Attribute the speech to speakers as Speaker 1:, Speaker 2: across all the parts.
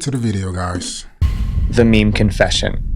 Speaker 1: To the video, guys.
Speaker 2: The meme confession.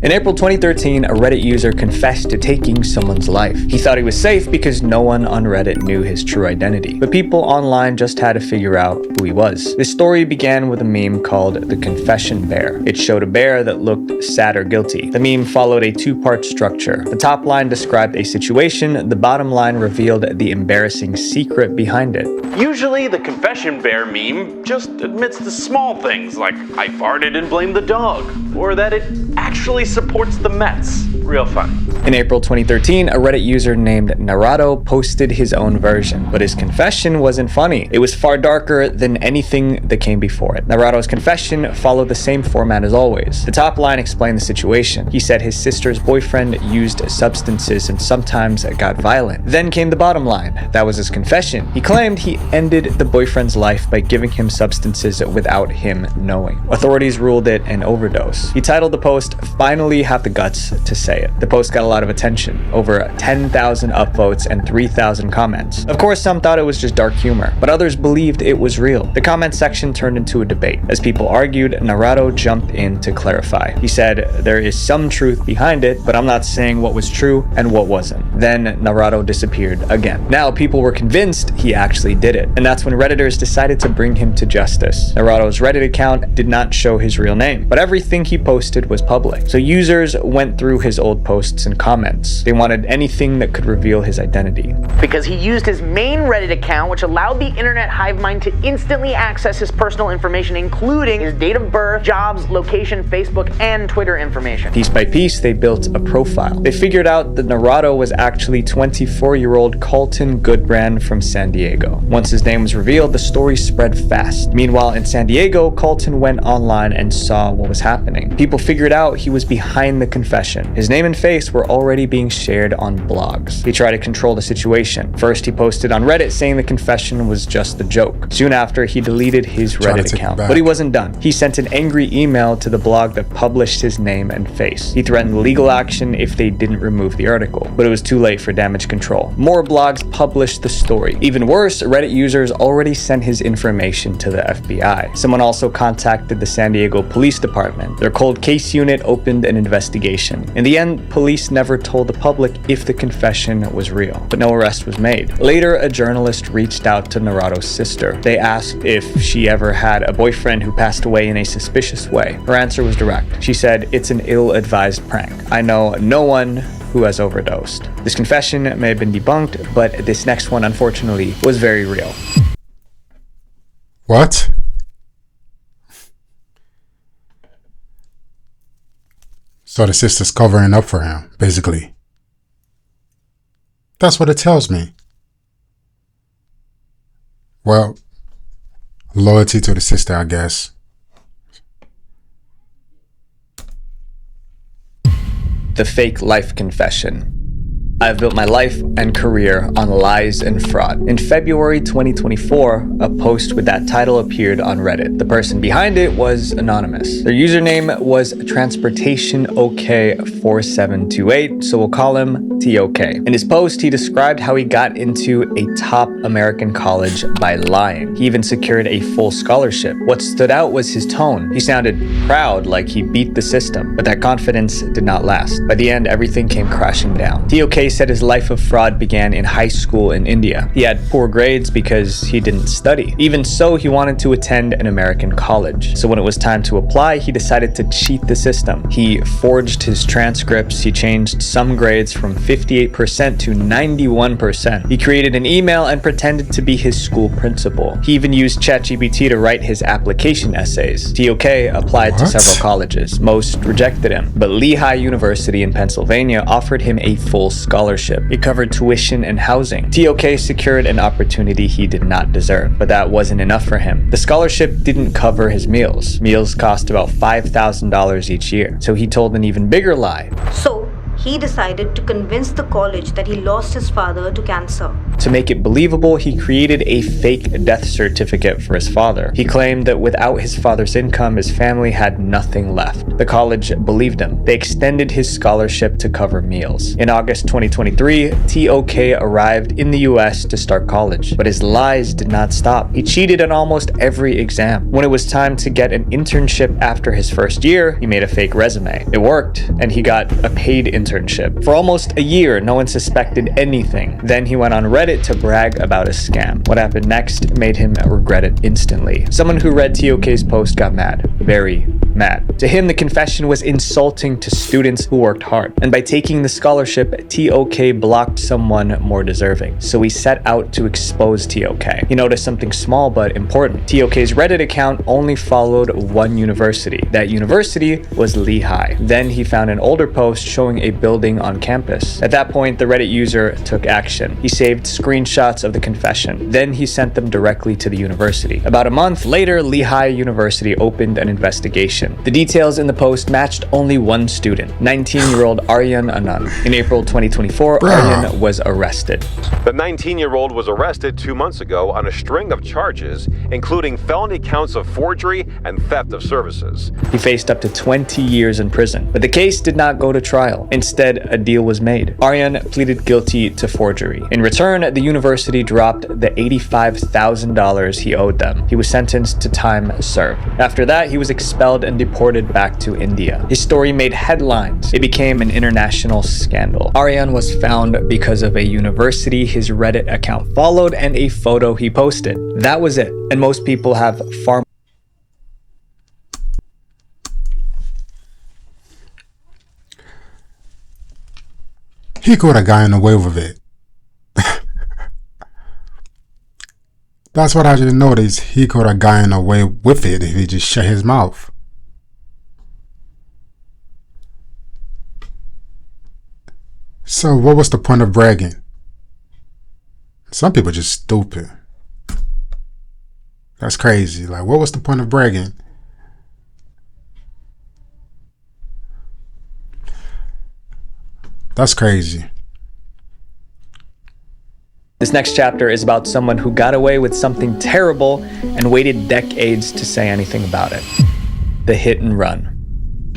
Speaker 2: In April 2013, a Reddit user confessed to taking someone's life. He thought he was safe because no one on Reddit knew his true identity, but people online just had to figure out who he was. This story began with a meme called the confession bear. It showed a bear that looked sad or guilty. The meme followed a two-part structure. The top line described a situation, the bottom line revealed the embarrassing secret behind it.
Speaker 3: Usually, the confession bear meme just admits to small things like I farted and blamed the dog, or that it actually supports the Mets. Real funny.
Speaker 2: In April 2013, a Reddit user named Narado posted his own version, but his confession wasn't funny. It was far darker than anything that came before it. Narado's confession followed the same format as always. The top line explained the situation. He said his sister's boyfriend used substances and sometimes got violent. Then came the bottom line. That was his confession. He claimed he ended the boyfriend's life by giving him substances without him knowing. Authorities ruled it an overdose. He titled the post, "Finally Have the Guts to Say It." The post got a lot of attention, over 10,000 upvotes and 3,000 comments. Of course, some thought it was just dark humor, but others believed it was real. The comment section turned into a debate. As people argued, Narado jumped in to clarify. He said, "There is some truth behind it, but I'm not saying what was true and what wasn't." Then Narado disappeared again. Now people were convinced he actually did it, and that's when Redditors decided to bring him to justice. Narado's Reddit account did not show his real name, but everything he posted was public. So users went through his old posts and comments. They wanted anything that could reveal his identity.
Speaker 4: Because he used his main Reddit account, which allowed the internet hive mind to instantly access his personal information, including his date of birth, jobs, location, Facebook, and Twitter information.
Speaker 2: Piece by piece, they built a profile. They figured out that Narado was actually 24-year-old Colton Goodbrand from San Diego. Once his name was revealed, the story spread fast. Meanwhile, in San Diego, Colton went online and saw what was happening. People figured out he was behind the confession. His name and face were already being shared on blogs. He tried to control the situation. First, he posted on Reddit saying the confession was just a joke. Soon after, he deleted his Reddit account. But he wasn't done. He sent an angry email to the blog that published his name and face. He threatened legal action if they didn't remove the article, but it was too late for damage control. More blogs published the story. Even worse, Reddit users already sent his information to the FBI. Someone also contacted the San Diego Police Department. Their cold case unit opened an investigation. In the end, police never told the public if the confession was real, but no arrest was made. Later, a journalist reached out to Narado's sister. They asked if she ever had a boyfriend who passed away in a suspicious way. Her answer was direct. She said, "It's an ill-advised prank. I know no one who has overdosed." This confession may have been debunked, but this next one, unfortunately, was very real.
Speaker 1: What? So the sister's covering up for him, basically. That's what it tells me. Well, loyalty to the sister, I guess.
Speaker 2: The fake life confession. I've built my life and career on lies and fraud. In February 2024, a post with that title appeared on Reddit. The person behind it was anonymous. Their username was TransportationOK4728, so we'll call him TOK. In his post, he described how he got into a top American college by lying. He even secured a full scholarship. What stood out was his tone. He sounded proud, like he beat the system, but that confidence did not last. By the end, everything came crashing down. TOK said his life of fraud began in high school in India. He had poor grades because he didn't study. Even so, he wanted to attend an American college. So when it was time to apply, he decided to cheat the system. He forged his transcripts. He changed some grades from 58% to 91%. He created an email and pretended to be his school principal. He even used ChatGPT to write his application essays. TOK applied to several colleges. Most rejected him, but Lehigh University in Pennsylvania offered him a full scholarship. It covered tuition and housing. TOK secured an opportunity he did not deserve, but that wasn't enough for him. The scholarship didn't cover his meals. Meals cost about $5,000 each year, so he told an even bigger lie.
Speaker 5: So he decided to convince the college that he lost his father to cancer.
Speaker 2: To make it believable, he created a fake death certificate for his father. He claimed that without his father's income, his family had nothing left. The college believed him. They extended his scholarship to cover meals. In August 2023, TOK arrived in the US to start college, but his lies did not stop. He cheated on almost every exam. When it was time to get an internship after his first year, he made a fake resume. It worked, and he got a paid internship. For almost a year, no one suspected anything. Then he went on Reddit to brag about a scam. What happened next made him regret it instantly. Someone who read TOK's post got mad. Very mad. To him, the confession was insulting to students who worked hard. And by taking the scholarship, TOK blocked someone more deserving. So he set out to expose TOK. He noticed something small but important. TOK's Reddit account only followed one university. That university was Lehigh. Then he found an older post showing a building on campus. At that point, the Reddit user took action. He saved screenshots of the confession. Then he sent them directly to the university. About a month later, Lehigh University opened an investigation. The details in the post matched only one student, 19-year-old Aryan Anand. In April 2024, Aryan was arrested.
Speaker 5: The 19-year-old was arrested 2 months ago on a string of charges, including felony counts of forgery and theft of services.
Speaker 2: He faced up to 20 years in prison, but the case did not go to trial. Instead, a deal was made. Aryan pleaded guilty to forgery. In return, the university dropped the $85,000 he owed them. He was sentenced to time served. After that, he was expelled and deported back to India. His story made headlines. It became an international scandal. Aryan was found because of a university his Reddit account followed and a photo he posted. That was it. And most people have far
Speaker 1: He could have gotten away with it. That's what I just noticed. He could have gotten away with it if he just shut his mouth. So what was the point of bragging? Some people just stupid. That's crazy. Like, what was the point of bragging? That's crazy.
Speaker 2: This next chapter is about someone who got away with something terrible and waited decades to say anything about it. The hit and run.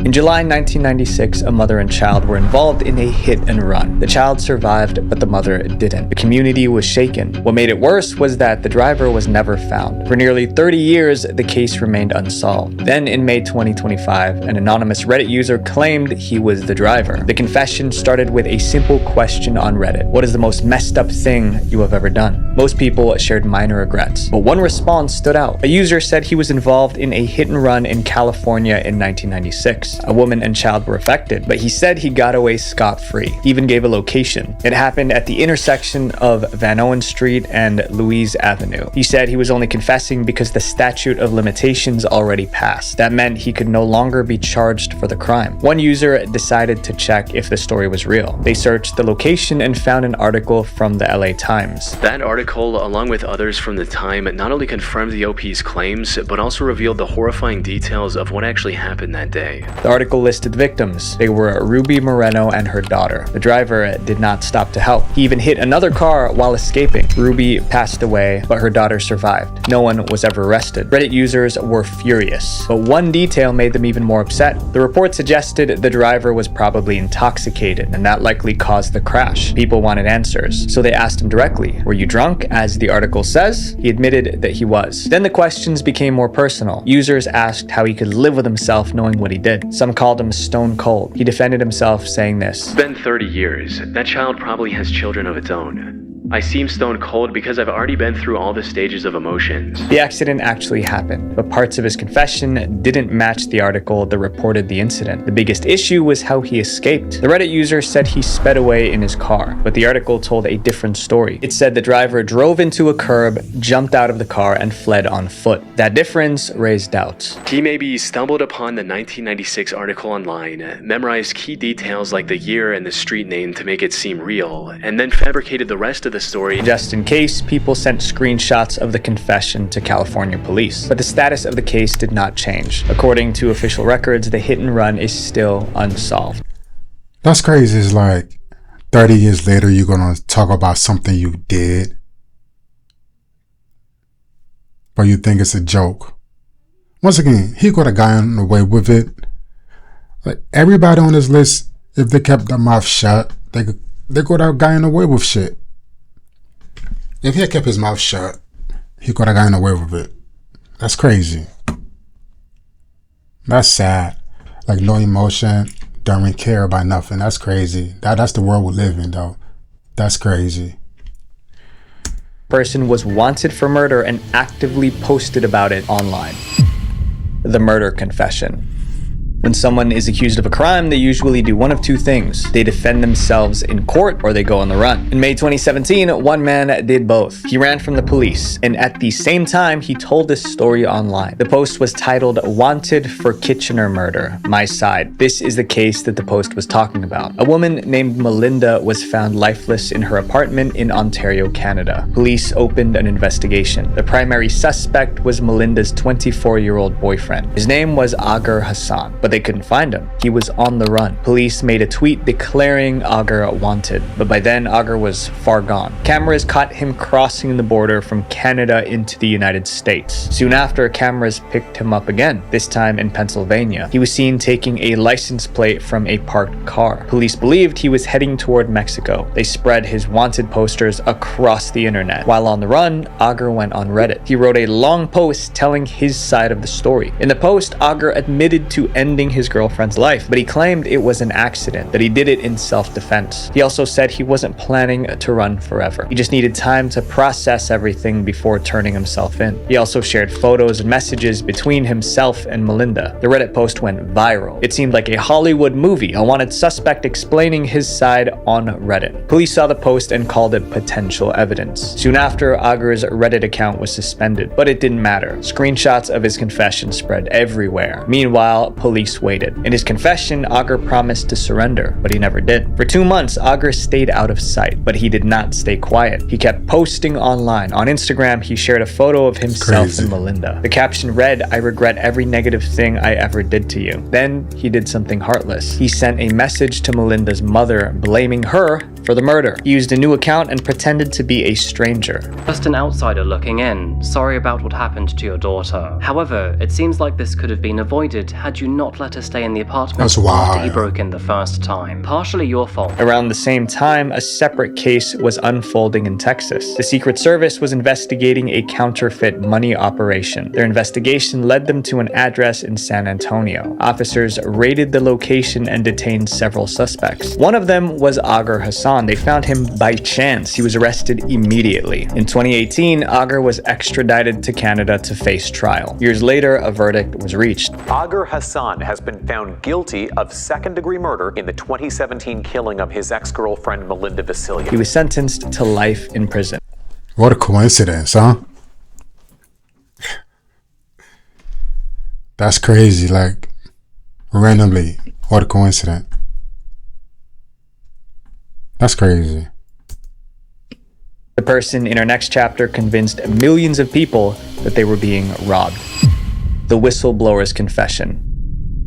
Speaker 2: In July 1996, a mother and child were involved in a hit and run. The child survived, but the mother didn't. The community was shaken. What made it worse was that the driver was never found. For nearly 30 years, the case remained unsolved. Then in May 2025, an anonymous Reddit user claimed he was the driver. The confession started with a simple question on Reddit. What is the most messed up thing you have ever done? Most people shared minor regrets, but one response stood out. A user said he was involved in a hit and run in California in 1996. A woman and child were affected, but he said he got away scot-free. He even gave a location. It happened at the intersection of Van Owen Street and Louise Avenue. He said he was only confessing because the statute of limitations already passed. That meant he could no longer be charged for the crime. One user decided to check if the story was real. They searched the location and found an article from the LA Times.
Speaker 6: That article, along with others from the time, not only confirmed the OP's claims, but also revealed the horrifying details of what actually happened that day.
Speaker 2: The article listed victims. They were Ruby Moreno and her daughter. The driver did not stop to help. He even hit another car while escaping. Ruby passed away, but her daughter survived. No one was ever arrested. Reddit users were furious, but one detail made them even more upset. The report suggested the driver was probably intoxicated, and that likely caused the crash. People wanted answers, so they asked him directly, "Were you drunk?" As the article says, he admitted that he was. Then the questions became more personal. Users asked how he could live with himself knowing what he did. Some called him stone cold. He defended himself, saying this:
Speaker 6: It's been 30 years. That child probably has children of its own. I seem stone cold because I've already been through all the stages of emotions.
Speaker 2: The accident actually happened, but parts of his confession didn't match the article that reported the incident. The biggest issue was how he escaped. The Reddit user said he sped away in his car, but the article told a different story. It said the driver drove into a curb, jumped out of the car, and fled on foot. That difference raised doubts.
Speaker 6: He maybe stumbled upon the 1996 article online, memorized key details like the year and the street name to make it seem real, and then fabricated the rest of the story.
Speaker 2: Just in case, people sent screenshots of the confession to California police. But the status of the case did not change. According to official records, the hit and run is still unsolved.
Speaker 1: That's crazy. It's like 30 years later, you're going to talk about something you did, but you think it's a joke. Once again, he could have gotten away with it. Like everybody on this list, if they kept their mouth shut, they could have gotten away with shit. If he had kept his mouth shut, he could have gotten away with it. That's crazy. That's sad. Like no emotion, don't really care about nothing. That's crazy. That's the world we live in, though. That's crazy.
Speaker 2: Person was wanted for murder and actively posted about it online. The murder confession. When someone is accused of a crime, they usually do one of two things. They defend themselves in court or they go on the run. In May 2017, one man did both. He ran from the police, and at the same time, he told this story online. The post was titled, "Wanted for Kitchener Murder, My Side." This is the case that the post was talking about. A woman named Melinda was found lifeless in her apartment in Ontario, Canada. Police opened an investigation. The primary suspect was Melinda's 24-year-old boyfriend. His name was Agar Hassan, but they couldn't find him. He was on the run. Police made a tweet declaring Agar wanted, but by then Agar was far gone. Cameras caught him crossing the border from Canada into the United States. Soon after, cameras picked him up again, this time in Pennsylvania. He was seen taking a license plate from a parked car. Police believed he was heading toward Mexico. They spread his wanted posters across the internet. While on the run, Agar went on Reddit. He wrote a long post telling his side of the story. In the post, Agar admitted to ending his girlfriend's life, but he claimed it was an accident, that he did it in self-defense. He also said he wasn't planning to run forever. He just needed time to process everything before turning himself in. He also shared photos and messages between himself and Melinda. The Reddit post went viral. It seemed like a Hollywood movie, a wanted suspect explaining his side on Reddit. Police saw the post and called it potential evidence. Soon after, Agar's Reddit account was suspended, but it didn't matter. Screenshots of his confession spread everywhere. Meanwhile, police waited. In his confession, Agar promised to surrender, but he never did. For 2 months, Agar stayed out of sight, but he did not stay quiet. He kept posting online. On Instagram, he shared a photo of himself and Melinda. The caption read, "I regret every negative thing I ever did to you." Then he did something heartless. He sent a message to Melinda's mother, blaming her for the murder. He used a new account and pretended to be a stranger.
Speaker 7: "Just an outsider looking in. Sorry about what happened to your daughter. However, it seems like this could have been avoided had you not let her stay in the apartment after he broke in the first time. Partially your fault."
Speaker 2: Around the same time, a separate case was unfolding in Texas. The Secret Service was investigating a counterfeit money operation. Their investigation led them to an address in San Antonio. Officers raided the location and detained several suspects. One of them was Agar Hassan. They found him by chance. He was arrested immediately. In 2018, Agar was extradited to Canada to face trial. Years later, a verdict was reached.
Speaker 8: Agar Hassan has been found guilty of second-degree murder in the 2017 killing of his ex-girlfriend Melinda Vasiliev.
Speaker 2: He was sentenced to life in prison.
Speaker 1: What a coincidence, huh? That's crazy, like, randomly. What a coincidence. That's crazy.
Speaker 2: The person in our next chapter convinced millions of people that they were being robbed. The whistleblower's confession.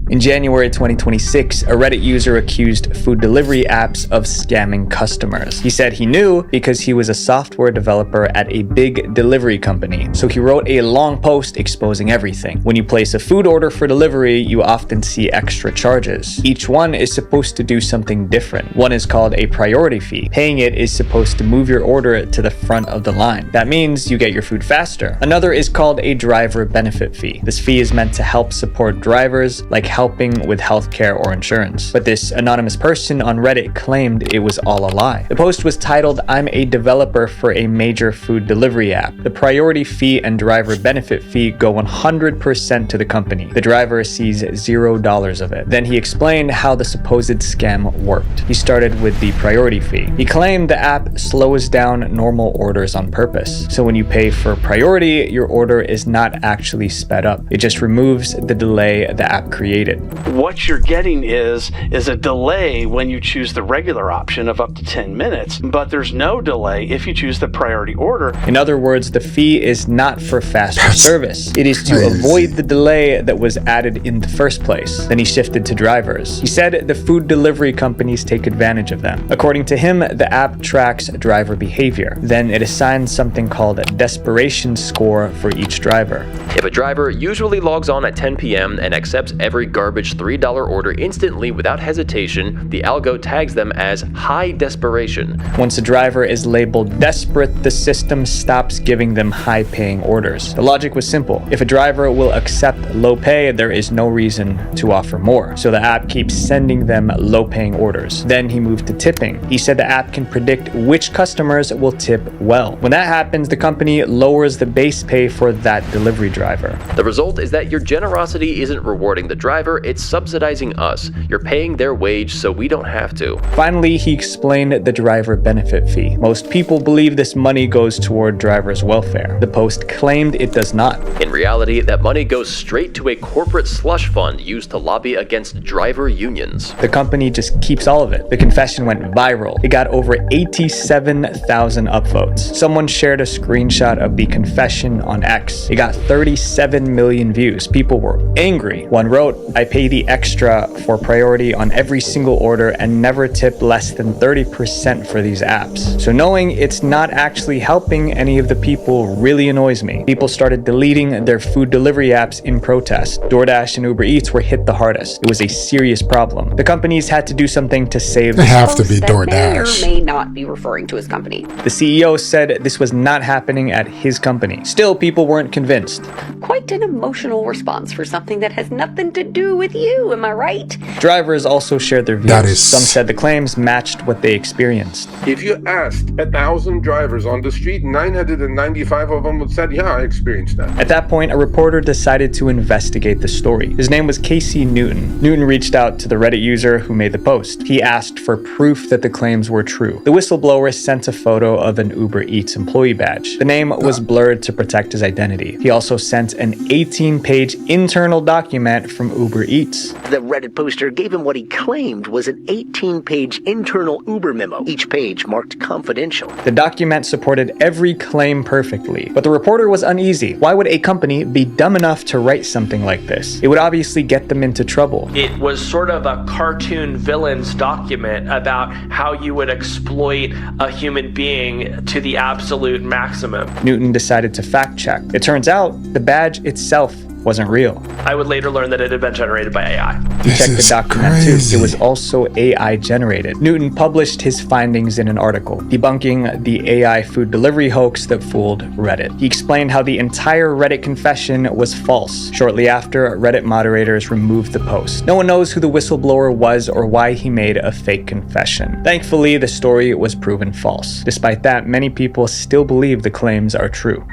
Speaker 2: In January 2026, a Reddit user accused food delivery apps of scamming customers. He said he knew because he was a software developer at a big delivery company, so he wrote a long post exposing everything. When you place a food order for delivery, you often see extra charges. Each one is supposed to do something different. One is called a priority fee. Paying it is supposed to move your order to the front of the line. That means you get your food faster. Another is called a driver benefit fee. This fee is meant to help support drivers, like helping with healthcare or insurance. But this anonymous person on Reddit claimed it was all a lie. The post was titled, "I'm a developer for a major food delivery app. The priority fee and driver benefit fee go 100% to the company. The driver sees $0 of it." Then he explained how the supposed scam worked. He started with the priority fee. He claimed the app slows down normal orders on purpose. So when you pay for priority, your order is not actually sped up. It just removes the delay the app created. created.
Speaker 9: What you're getting is a delay when you choose the regular option of up to 10 minutes, but there's no delay if you choose the priority order.
Speaker 2: In other words, the fee is not for faster service. It is to avoid the delay that was added in the first place. Then he shifted to drivers. He said the food delivery companies take advantage of them. According to him, the app tracks driver behavior. Then it assigns something called a desperation score for each driver.
Speaker 10: If a driver usually logs on at 10 p.m. and accepts every garbage $3 order instantly without hesitation, the algo tags them as high desperation.
Speaker 2: Once a driver is labeled desperate, the system stops giving them high-paying orders. The logic was simple. If a driver will accept low pay, there is no reason to offer more. So the app keeps sending them low-paying orders. Then he moved to tipping. He said the app can predict which customers will tip well. When that happens, the company lowers the base pay for that delivery driver.
Speaker 10: The result is that your generosity isn't rewarding the driver, it's subsidizing us. You're paying their wage so we don't have to.
Speaker 2: Finally, he explained the driver benefit fee. Most people believe this money goes toward drivers' welfare. The Post claimed it does not.
Speaker 10: In reality, that money goes straight to a corporate slush fund used to lobby against driver unions.
Speaker 2: The company just keeps all of it. The confession went viral. It got over 87,000 upvotes. Someone shared a screenshot of the confession on X. It got 37 million views. People were angry. One wrote, "I pay the extra for priority on every single order and never tip less than 30% for these apps." So knowing it's not actually helping any of the people really annoys me. People started deleting their food delivery apps in protest. DoorDash and Uber Eats were hit the hardest. It was a serious problem. The companies had to do something to save
Speaker 1: They have to be
Speaker 11: that may or
Speaker 1: DoorDash.
Speaker 11: may not be referring to his company.
Speaker 2: The CEO said this was not happening at his company. Still, people weren't convinced.
Speaker 11: Quite an emotional response for something that has nothing to do with you, am I right?
Speaker 2: Drivers also shared their views.
Speaker 1: That is-
Speaker 2: Some said the claims matched what they experienced.
Speaker 12: If you asked 1,000 drivers on the street, 995 of them would say, yeah, I experienced that.
Speaker 2: At that point, a reporter decided to investigate the story. His name was Casey Newton. Newton reached out to the Reddit user who made the post. He asked for proof that the claims were true. The whistleblower sent a photo of an Uber Eats employee badge. The name was blurred to protect his identity. He also sent an 18-page internal document from Uber Eats.
Speaker 13: The Reddit poster gave him what he claimed was an 18-page internal Uber memo, each page marked confidential.
Speaker 2: The document supported every claim perfectly, but the reporter was uneasy. Why would a company be dumb enough to write something like this? It would obviously get them into trouble.
Speaker 14: It was sort of a cartoon villain's document about how you would exploit a human being to the absolute maximum.
Speaker 2: Newton decided to fact check. It turns out the badge itself wasn't real.
Speaker 14: I would later learn that it had been generated by AI.
Speaker 2: He checked the document too. It was also AI generated. Newton published his findings in an article, debunking the AI food delivery hoax that fooled Reddit. He explained how the entire Reddit confession was false. Shortly after, Reddit moderators removed the post. No one knows who the whistleblower was or why he made a fake confession. Thankfully, the story was proven false. Despite that, many people still believe the claims are true.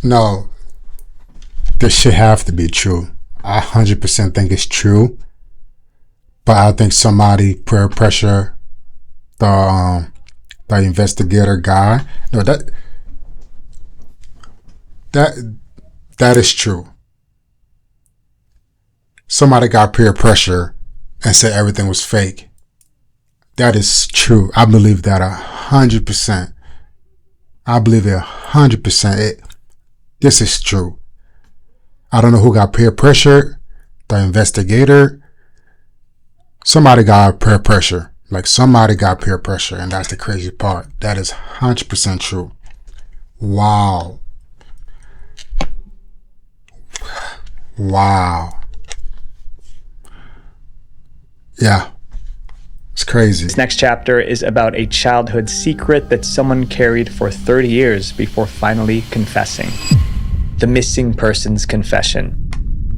Speaker 1: No. This should have to be true. I 100% think it's true, but I think somebody peer pressure the investigator guy. No, that is true. Somebody got peer pressure and said everything was fake. That is true. I believe that 100%. I believe it 100%. This is true. I don't know who got peer pressure, the investigator. Somebody got peer pressure. Like somebody got peer pressure, and that's the crazy part. That is 100% true. Wow. Wow. Yeah. It's crazy.
Speaker 2: This next chapter is about a childhood secret that someone carried for 30 years before finally confessing. The missing person's confession.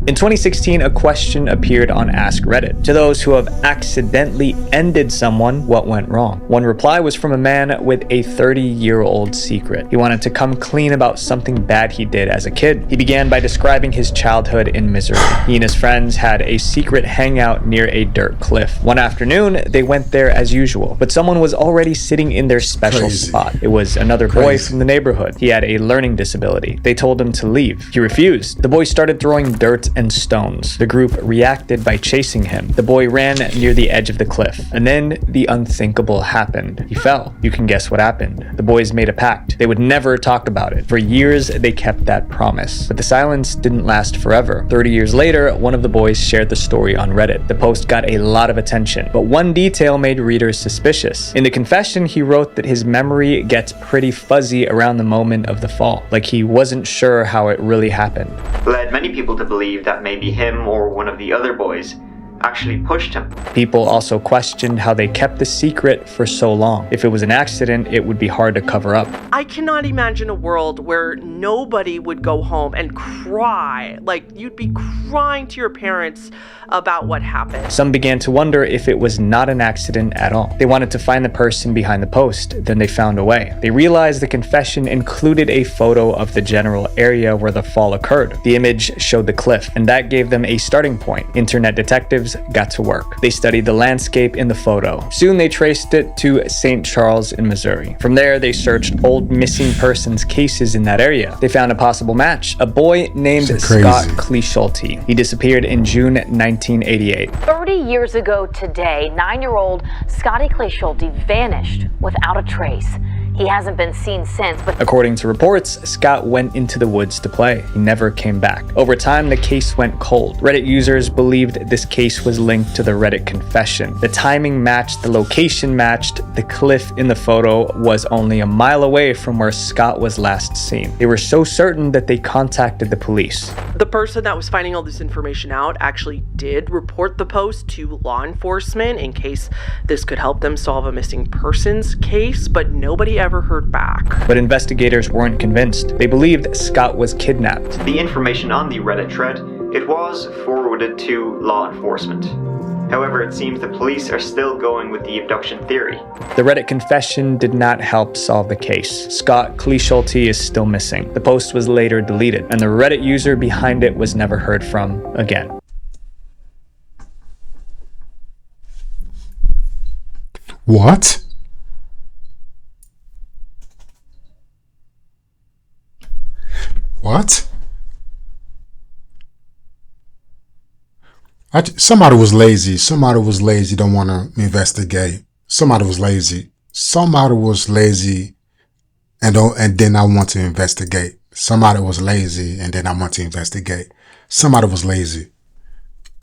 Speaker 2: In 2016, a question appeared on Ask Reddit. To those who have accidentally ended someone, what went wrong? One reply was from a man with a 30-year-old secret. He wanted to come clean about something bad he did as a kid. He began by describing his childhood in misery. He and his friends had a secret hangout near a dirt cliff. One afternoon, they went there as usual, but someone was already sitting in their special spot. It was another boy from the neighborhood. He had a learning disability. They told him to leave. He refused. The boy started throwing dirt and stones. The group reacted by chasing him. The boy ran near the edge of the cliff, and then the unthinkable happened. He fell. You can guess what happened. The boys made a pact. They would never talk about it. For years, they kept that promise. But the silence didn't last forever. 30 years later, one of the boys shared the story on Reddit. The post got a lot of attention, but one detail made readers suspicious. In the confession, he wrote that his memory gets pretty fuzzy around the moment of the fall, like he wasn't sure how it really happened.
Speaker 15: Led many people to believe that maybe him or one of the other boys actually pushed him.
Speaker 2: People also questioned how they kept the secret for so long. If it was an accident, it would be hard to cover up.
Speaker 16: I cannot imagine a world where nobody would go home and cry. Like, you'd be crying to your parents about what happened.
Speaker 2: Some began to wonder if it was not an accident at all. They wanted to find the person behind the post, then they found a way. They realized the confession included a photo of the general area where the fall occurred. The image showed the cliff, and that gave them a starting point. Internet detectives got to work. They studied the landscape in the photo. Soon they traced it to St. Charles in Missouri. From there, they searched old missing persons cases in that area. They found a possible match, a boy named Scott Cleeschulte. He disappeared in June 1988.
Speaker 17: 30 years ago today, 9-year-old Scotty Cleeschulte vanished without a trace. He hasn't been seen since, but
Speaker 2: according to reports, Scott went into the woods to play. He never came back. Over time, the case went cold. Reddit users believed this case was linked to the Reddit confession. The timing matched, the location matched, the cliff in the photo was only a mile away from where Scott was last seen. They were so certain that they contacted the police.
Speaker 16: The person that was finding all this information out actually did report the post to law enforcement in case this could help them solve a missing persons case, but nobody ever heard back.
Speaker 2: But investigators weren't convinced. They believed Scott was kidnapped.
Speaker 15: The information on the Reddit thread, it was forwarded to law enforcement. However, it seems the police are still going with the abduction theory.
Speaker 2: The Reddit confession did not help solve the case. Scott Cleeschulte is still missing. The post was later deleted, and the Reddit user behind it was never heard from again.
Speaker 1: What? What? Somebody was lazy. Somebody was lazy, don't want to investigate. Somebody was lazy. Somebody was lazy and then I want to investigate. Somebody was lazy and then I want to investigate. Somebody was lazy.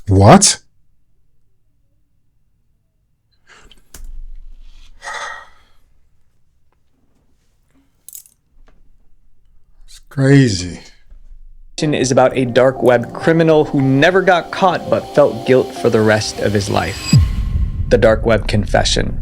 Speaker 1: What? It's crazy.
Speaker 2: Is about a dark web criminal who never got caught but felt guilt for the rest of his life. The dark web confession.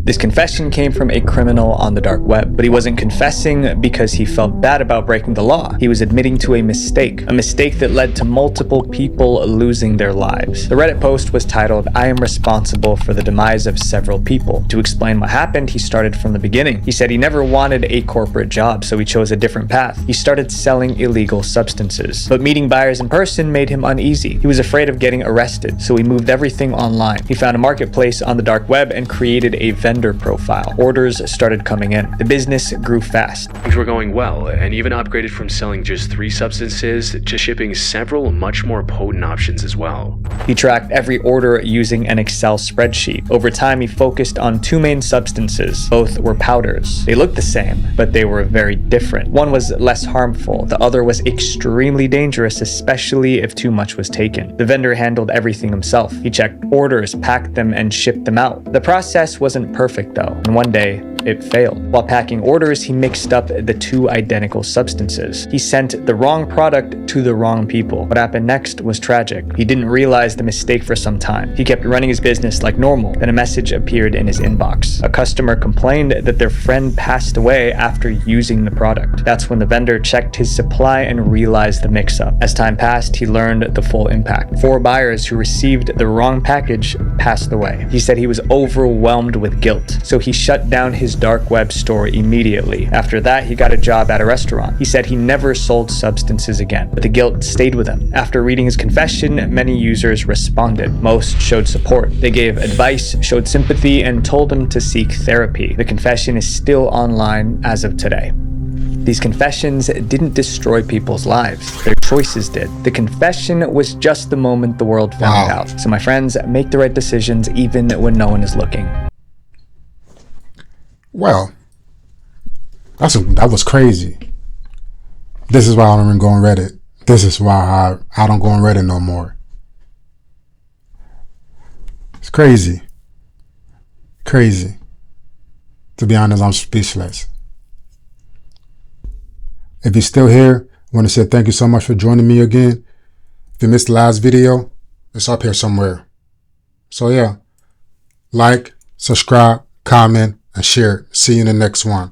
Speaker 2: This confession came from a criminal on the dark web, but he wasn't confessing because he felt bad about breaking the law. He was admitting to a mistake that led to multiple people losing their lives. The Reddit post was titled, "I am responsible for the demise of several people." To explain what happened, he started from the beginning. He said he never wanted a corporate job, so he chose a different path. He started selling illegal substances, but meeting buyers in person made him uneasy. He was afraid of getting arrested, so he moved everything online. He found a marketplace on the dark web and created a vendor profile. Orders started coming in. The business grew fast.
Speaker 6: Things were going well, and even upgraded from selling just 3 substances to shipping several much more potent options as well.
Speaker 2: He tracked every order using an Excel spreadsheet. Over time, he focused on 2 main substances. Both were powders. They looked the same, but they were very different. One was less harmful. The other was extremely dangerous, especially if too much was taken. The vendor handled everything himself. He checked orders, packed them, and shipped them out. The process wasn't perfect though, and one day it failed. While packing orders, he mixed up the 2 identical substances. He sent the wrong product to the wrong people. What happened next was tragic. He didn't realize the mistake for some time. He kept running his business like normal. Then a message appeared in his inbox. A customer complained that their friend passed away after using the product. That's when the vendor checked his supply and realized the mix-up. As time passed, he learned the full impact. 4 buyers who received the wrong package passed away. He said he was overwhelmed with guilt, so he shut down his dark web store immediately. After that, he got a job at a restaurant. He said he never sold substances again, but the guilt stayed with him. After reading his confession, many users responded. Most showed support. They gave advice, showed sympathy, and told him to seek therapy. The confession is still online as of today. These confessions didn't destroy people's lives. They choices did. The confession was just the moment the world found out. So my friends, make the right decisions even when no one is looking.
Speaker 1: Well, that was crazy. This is why I don't even go on Reddit. This is why I don't go on Reddit no more. It's crazy. Crazy. To be honest, I'm speechless. If you're still here, I want to say thank you so much for joining me again. If you missed the last video, it's up here somewhere. So yeah, like, subscribe, comment, and share it. See you in the next one.